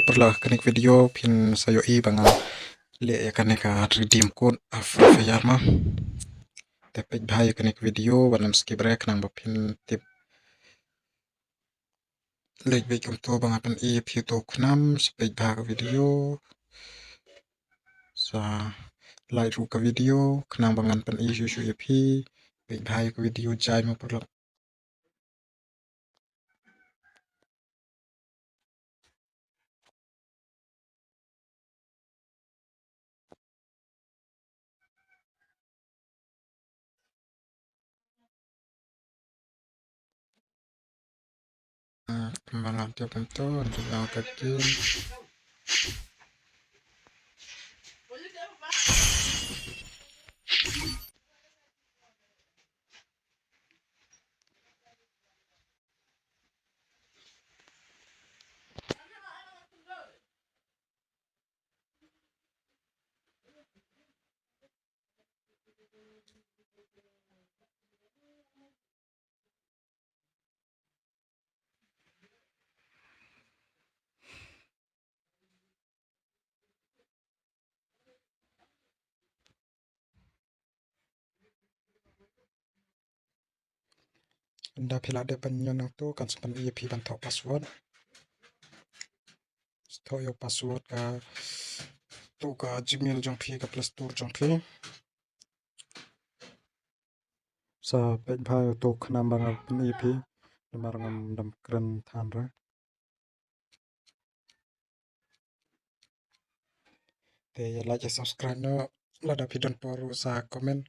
perlah kanik video pin sayo I banga le kanika redeem code Free Fire mah tepej bahaya kanik video banam skip rek nang bapin tip lek bek to banga pen I pi to knam sepej bahaya video sa like ru ka video knang bangan pen I shu pi bek bahaya video jai mo perlah kembangan tiap itu untuk yang kecil. Anda pila de penyon tu kan sepan IP bantok password. Store your password ka tu ka Gmail jong pi ka Play Store jong pi. Sa pej bhai tu khnam bang pen IP namar ngam dam kren than ra. Te like subscribe no lada pidon poru sa komen.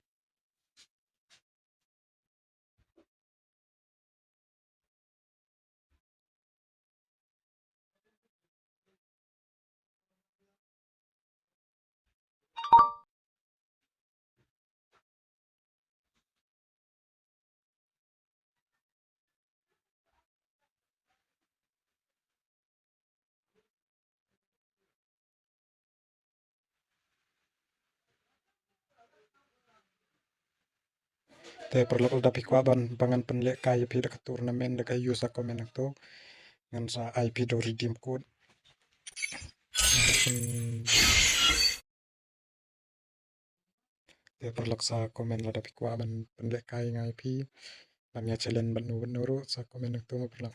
Te perlu da pikwa ban bangan penlek kai IP da turnamen da kai user komen tu ngan sa IP do redeem code. Te perlu sa komen lada pikwa ban penlek kai ngai IP bannya challenge banu ru sa komen tu perlu.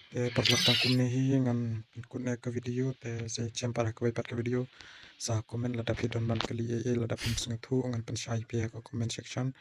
Te perlu tangkum nehi ngan kunne ke video te se cempar ke wipat ke video sa komen lada pidon ban kali lada pun sengat hu ngan pen IP ke comment section